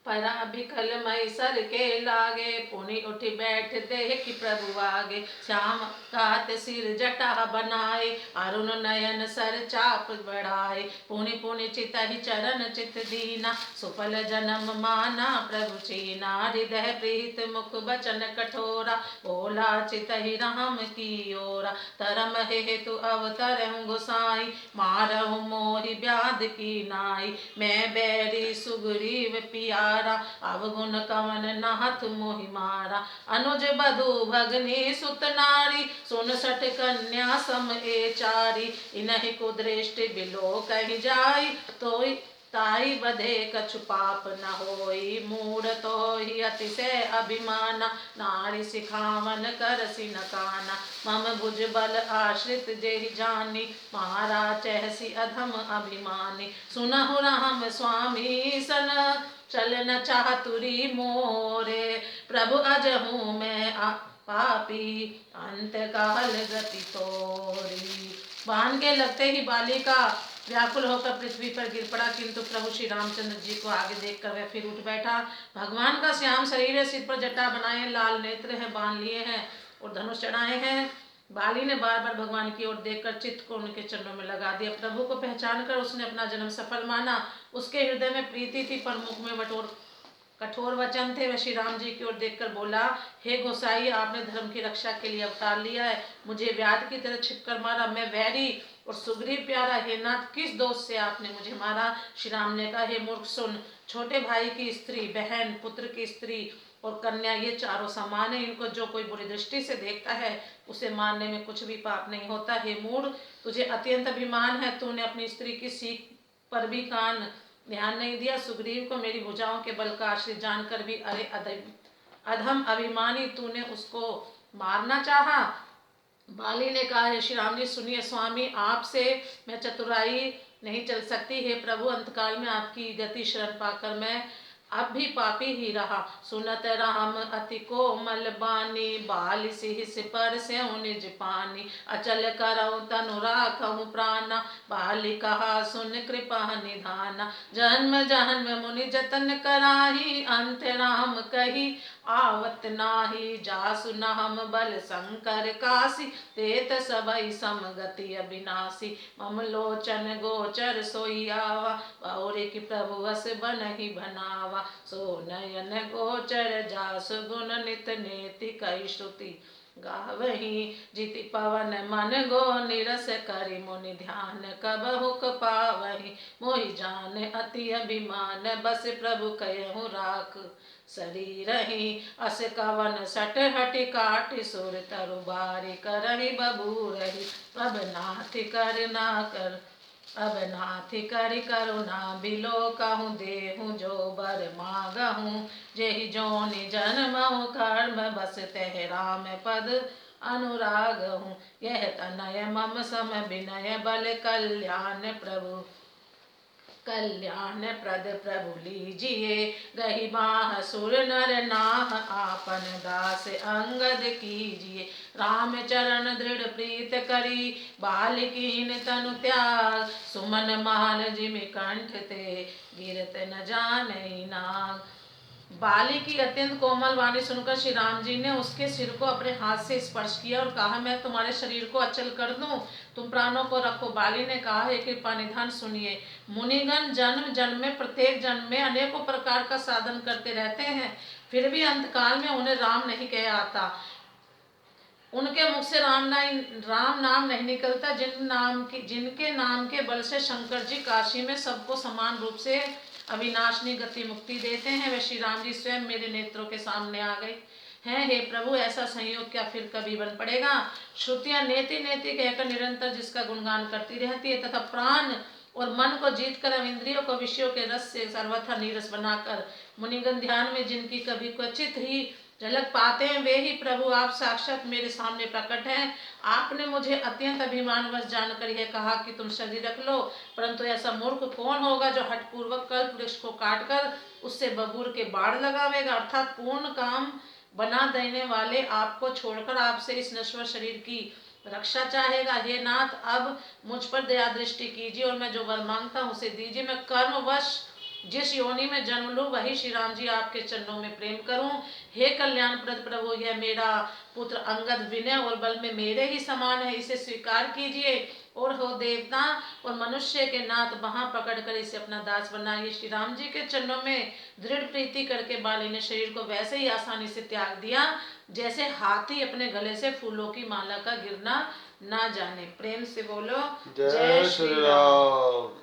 परा बिकल मई सर के लागे, पुनि उठ बैठ देख प्रभु आगे। श्याम कात सिर जटा बनाए, अरुण नयन सर चाप बढ़ाए। पुनि पुनि चितहि चरण चित दीना, सुफल जन्म माना प्रभु चीना। हृदय प्रीत मुख बचन कठोरा, बोला चितहि राम की ओरा। धर्म हेतु अवतरहु गोसाई, मारहु मोहि व्याध की नाई। मैं बैरी सुग्रीव पियारा, अवगुण कवन नाथ मोहि मारा। अनुज बधु भगनी सुत नारी, 69 कन्या सम ए चारी। इन्हि को दृष्टि बिलो कहि जाई, तोई ताई बधे कछु पाप न होई। मूढ़ तो ही अतिशय अभिमाना, नारी सिखावन करसि न काना। मम भुज बल आश्रित जेहि जानी, मारा चहसी अधम अभिमानी। सुनहु राम स्वामी सन, चलन चातुरी मोरे। प्रभु अजहूँ मैं पापी, अंत काल गति तोरी। बाण के लगते ही बालिका व्याकुल होकर पृथ्वी पर गिर पड़ा, किंतु प्रभु श्री रामचंद्र जी को आगे देखकर वह फिर उठ बैठा। भगवान का श्याम शरीर है, सिर पर जटा बनाए, लाल नेत्र है, बाण लिए हैं और धनुष चढ़ाए हैं। बाली ने बार बार भगवान की ओर देखकर चित्त को उनके चरणों में लगा दिया। प्रभु को पहचान कर उसने अपना जन्म सफल माना। उसके हृदय में प्रीति थी, पर मुख में कठोर वचन थे। वह श्री राम जी की ओर देखकर बोला, हे गोसाई, आपने धर्म की रक्षा के लिए अवतार लिया है, मुझे व्याध की तरह छिपकर मारा। मैं वैरी और सुग्रीव प्यारा, हे नाथ, किस दोष से आपने मुझे मारा? श्री राम ने कहा, हे मूर्ख सुन, छोटे भाई की स्त्री, बहन, पुत्र की स्त्री और कन्या, ये चारों समान है। इनको जो कोई बुरी दृष्टि से देखता है, उसे मारने में कुछ भी पाप नहीं होता। हे मूढ़, तुझे अत्यंत अभिमान है, तूने अपनी स्त्री की सीख पर भी कान ध्यान नहीं दिया। सुग्रीव को मेरी भुजाओं के बल का आश्रित जानकर भी अरे अधम अभिमानी, तूने उसको मारना चाहा। बाली ने कहा, हे श्री राम जी सुनिए स्वामी, आपसे मैं चतुराई नहीं चल सकती। हे प्रभु, अंतकाल में आपकी गति शरण पाकर मैं अब भी पापी ही रहा। सुनत राम अति कोमल बानी, बाल सिहिस पर से निज पानी। अचल करऊँ तनु राखऊँ प्राणा, बाली कहा सुन कृपा निधाना। जन्म जन्म मुनि जतन कराही, अंत राम कही आवत नाही। जासु नाम बल शंकर काशी, तेत सबई समगति अविनाशी। मम लोचन गोचर सोई आवा, बहुरे की प्रभु वस बनहि बनावा। सो नयन गोचर जासु गुण नित नेति, कई श्रुति गावही। जिति पवन मन गो निरस, करि मुनि ध्यान कबहुक पावही। मोहि जान अति अभिमान, बस प्रभु कहूँ राख शरीरहि। अस कवन सट हटि काटि, सुर तरु बारि करहि बबूरहि। अब नाथ कर ना कर, अब नाथ करि करुणा बिलो कहूँ। देहूँ जो बर मागहूँ, जेहि जोनि जन्महु कर्म बस, तह राम पद अनुराग हूँ। यह तनय मम सम विनय, बल कल्याण प्रभु कल्याण प्रद प्रभु लीजिए। गही बाह सुर नर नाह, आपन दास अंगद कीजिए। राम चरण दृढ़ प्रीत करी, बालिकीन तनु त्याग। सुमन माल जिमि कंठ ते, गिरत न जानई नाग। बाली की अत्यंत कोमल वाणी सुनकर श्री राम जी ने उसके सिर को अपने हाथ से स्पर्श किया और कहा, मैं तुम्हारे शरीर को अचल कर दूं, तुम प्राणों को रखो। बाली ने कहा, हे कृपा निधान सुनिए, मुनिगण जन्म जन्म में, प्रत्येक जन्म में अनेकों प्रकार का साधन करते रहते हैं, फिर भी अंतकाल में उन्हें राम नहीं कह आता। उनके मुख से राम नाम नहीं निकलता। जिनके नाम के बल से शंकर जी काशी में सबको समान रूप से अविनाशनी गति मुक्ति देते हैं, वे श्री राम जी स्वयं मेरे नेत्रों के सामने आ गए हैं। हे प्रभु, ऐसा संयोग क्या फिर कभी बन पड़ेगा? श्रुतियां नेति नेति कहकर निरंतर जिसका गुणगान करती रहती है, तथा प्राण और मन को जीतकर अब इंद्रियों को विषयों के रस से सर्वथा नीरस बनाकर मुनिगण ध्यान में जिनकी कभी क्वचित ही झलक पाते हैं, वे ही प्रभु आप साक्षात मेरे सामने प्रकट हैं। आपने मुझे अत्यंत अभिमानवश जानकर यह कहा कि तुम शरीर रख लो, परंतु ऐसा मूर्ख कौन होगा जो हठपूर्वक कल्प वृक्ष को काटकर उससे बबूर के बाढ़ लगावेगा? अर्थात पूर्ण काम बना देने वाले आपको छोड़कर आपसे इस नश्वर शरीर की रक्षा चाहेगा। हे नाथ, अब मुझ पर दया दृष्टि कीजिए और मैं जो वर मांगता हूँ उसे दीजिए। मैं कर्मवश जिस योनि में जन्म लूं वही श्री राम जी आपके चरणों में प्रेम करूं। हे कल्याणप्रद प्रभु, यह मेरा पुत्र अंगद विनय और बल में मेरे ही समान है, इसे स्वीकार कीजिए। और हो देवता और मनुष्य के नाथ वहां पकड़कर इसे अपना दास बनाइए। श्री राम जी के चरणों में दृढ़ प्रीति करके बाली ने शरीर को वैसे ही आसानी से त्याग दिया जैसे हाथी अपने गले से फूलों की माला का गिरना ना जाने। प्रेम से बोलो जय श्री राम।